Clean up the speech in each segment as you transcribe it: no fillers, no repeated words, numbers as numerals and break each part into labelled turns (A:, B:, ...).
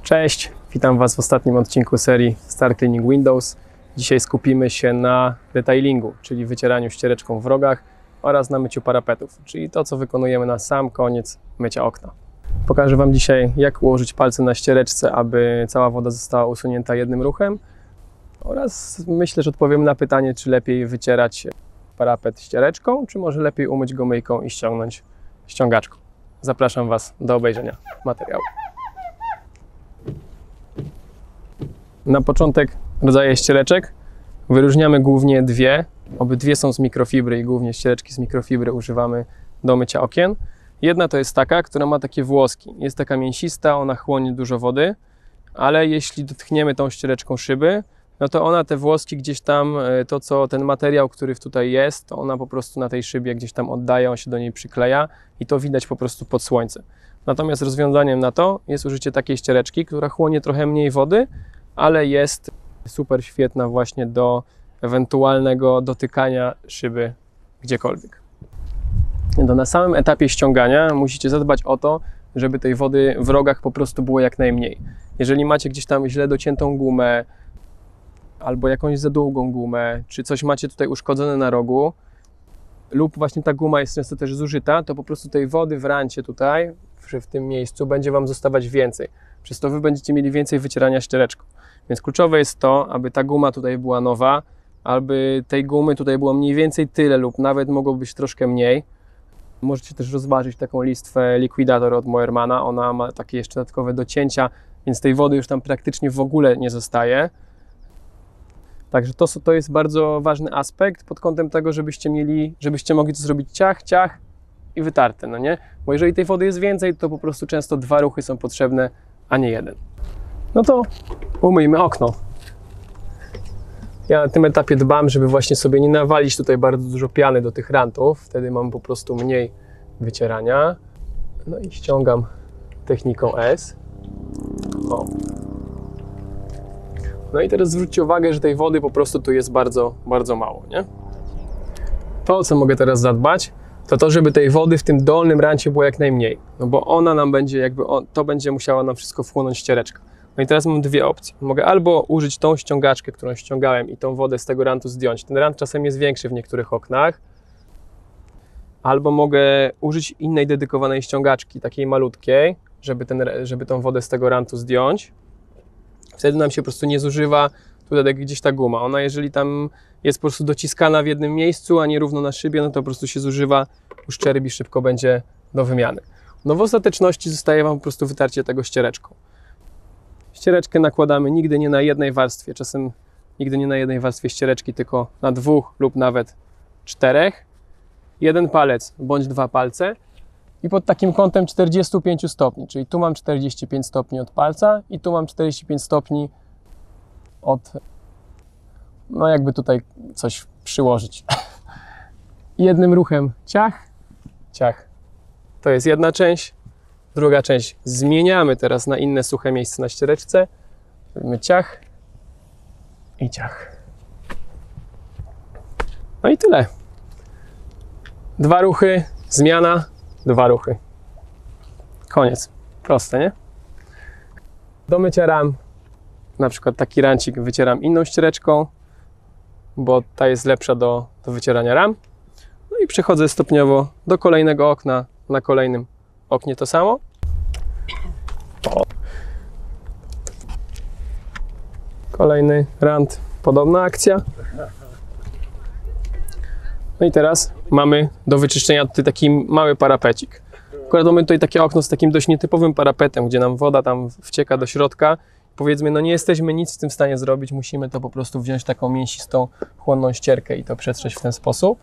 A: Cześć, witam Was w ostatnim odcinku serii Star Cleaning Windows. Dzisiaj skupimy się na detailingu, czyli wycieraniu ściereczką w rogach oraz na myciu parapetów, czyli to, co wykonujemy na sam koniec mycia okna. Pokażę Wam dzisiaj, jak ułożyć palce na ściereczce, aby cała woda została usunięta jednym ruchem, oraz myślę, że odpowiem na pytanie, czy lepiej wycierać parapet ściereczką, czy może lepiej umyć go myjką i ściągnąć ściągaczką. Zapraszam Was do obejrzenia materiału. Na początek rodzaje ściereczek. Wyróżniamy głównie dwie. Obydwie są z mikrofibry i głównie ściereczki z mikrofibry używamy do mycia okien. Jedna to jest taka, która ma takie włoski. Jest taka mięsista, ona chłonie dużo wody, ale jeśli dotkniemy tą ściereczką szyby, no to ona te włoski gdzieś tam, ten materiał, który tutaj jest, to ona po prostu na tej szybie gdzieś tam oddaje, on się do niej przykleja i to widać po prostu pod słońcem. Natomiast rozwiązaniem na to jest użycie takiej ściereczki, która chłonie trochę mniej wody, ale jest super świetna właśnie do ewentualnego dotykania szyby gdziekolwiek. To na samym etapie ściągania musicie zadbać o to, żeby tej wody w rogach po prostu było jak najmniej. Jeżeli macie gdzieś tam źle dociętą gumę, albo jakąś za długą gumę, czy coś macie tutaj uszkodzone na rogu, lub właśnie ta guma jest często też zużyta, to po prostu tej wody w rancie tutaj, w tym miejscu, będzie Wam zostawać więcej. Przez to Wy będziecie mieli więcej wycierania ściereczką. Więc kluczowe jest to, aby ta guma tutaj była nowa, aby tej gumy tutaj było mniej więcej tyle lub nawet mogło być troszkę mniej. Możecie też rozważyć taką listwę Liquidator od Moermana. Ona ma takie jeszcze dodatkowe docięcia, więc tej wody już tam praktycznie w ogóle nie zostaje. Także to jest bardzo ważny aspekt pod kątem tego, żebyście mogli to zrobić ciach, ciach i wytarte, no nie? Bo jeżeli tej wody jest więcej, to po prostu często dwa ruchy są potrzebne, a nie jeden. No to umyjmy okno. Ja na tym etapie dbam, żeby właśnie sobie nie nawalić tutaj bardzo dużo piany do tych rantów. Wtedy mam po prostu mniej wycierania. No i ściągam techniką S. O. No i teraz zwróćcie uwagę, że tej wody po prostu tu jest bardzo, bardzo mało, nie? To, o co mogę teraz zadbać, to żeby tej wody w tym dolnym rancie było jak najmniej. No bo ona nam będzie to będzie musiała nam wszystko wchłonąć ściereczka. No i teraz mam dwie opcje. Mogę albo użyć tą ściągaczkę, którą ściągałem i tą wodę z tego rantu zdjąć. Ten rant czasem jest większy w niektórych oknach. Albo mogę użyć innej dedykowanej ściągaczki, takiej malutkiej, żeby tą wodę z tego rantu zdjąć. Wtedy nam się po prostu nie zużywa tutaj gdzieś ta guma. Ona jeżeli tam jest po prostu dociskana w jednym miejscu, a nie równo na szybie, no to po prostu się zużywa, uszczerbi, szybko będzie do wymiany. No w ostateczności zostaje Wam po prostu wytarcie tego ściereczką. Ściereczkę nakładamy nigdy nie na jednej warstwie, czasem nigdy nie na jednej warstwie ściereczki, tylko na dwóch lub nawet czterech. Jeden palec bądź dwa palce i pod takim kątem 45 stopni, czyli tu mam 45 stopni od palca i tu mam 45 stopni od, no jakby tutaj coś przyłożyć. Jednym ruchem ciach, ciach. To jest jedna część. Druga część zmieniamy teraz na inne suche miejsce na ściereczce. Robimy ciach i ciach. No i tyle. Dwa ruchy, zmiana, dwa ruchy. Koniec. Proste, nie? Do mycia ram, na przykład taki rancik wycieram inną ściereczką, bo ta jest lepsza do wycierania ram. No i przechodzę stopniowo do kolejnego okna, na kolejnym oknie to samo. O. Kolejny rant, podobna akcja. No i teraz mamy do wyczyszczenia tutaj taki mały parapecik. Akurat mamy tutaj takie okno z takim dość nietypowym parapetem, gdzie nam woda tam wcieka do środka. Powiedzmy, no nie jesteśmy nic z tym w stanie zrobić, musimy to po prostu wziąć taką mięsistą, chłonną ścierkę i to przetrzeć w ten sposób.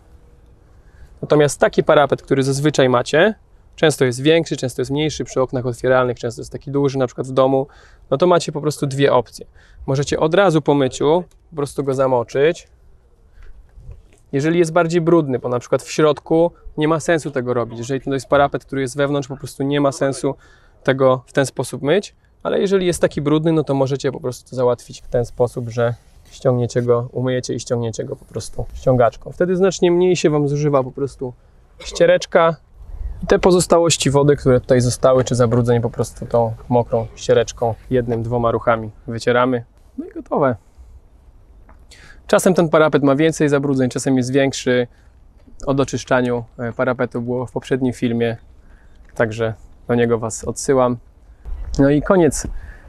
A: Natomiast taki parapet, który zazwyczaj macie, często jest większy, często jest mniejszy, przy oknach otwieralnych często jest taki duży, na przykład w domu, no to macie po prostu dwie opcje. Możecie od razu po myciu po prostu go zamoczyć. Jeżeli jest bardziej brudny, bo na przykład w środku nie ma sensu tego robić. Jeżeli to jest parapet, który jest wewnątrz, po prostu nie ma sensu tego w ten sposób myć. Ale jeżeli jest taki brudny, no to możecie po prostu to załatwić w ten sposób, że ściągniecie go, umyjecie i ściągniecie go po prostu ściągaczką. Wtedy znacznie mniej się Wam zużywa po prostu ściereczka, I te pozostałości wody, które tutaj zostały, czy zabrudzeń, po prostu tą mokrą ściereczką 1-2 ruchami wycieramy. No i gotowe. Czasem ten parapet ma więcej zabrudzeń, czasem jest większy. O doczyszczaniu parapetu było w poprzednim filmie, także do niego Was odsyłam. No i koniec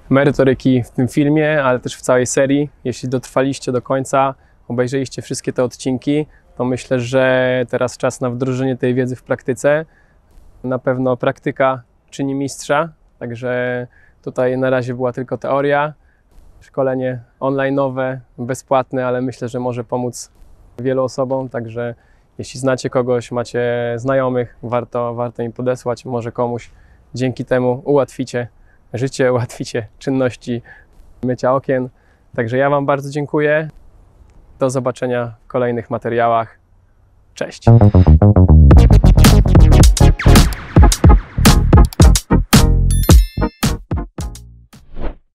A: merytoryki w tym filmie, ale też w całej serii. Jeśli dotrwaliście do końca, obejrzeliście wszystkie te odcinki, to myślę, że teraz czas na wdrożenie tej wiedzy w praktyce. Na pewno praktyka czyni mistrza, także tutaj na razie była tylko teoria. Szkolenie online'owe, bezpłatne, ale myślę, że może pomóc wielu osobom, także jeśli znacie kogoś, macie znajomych, warto im podesłać, może komuś dzięki temu ułatwicie życie, ułatwicie czynności mycia okien. Także ja Wam bardzo dziękuję. Do zobaczenia w kolejnych materiałach. Cześć!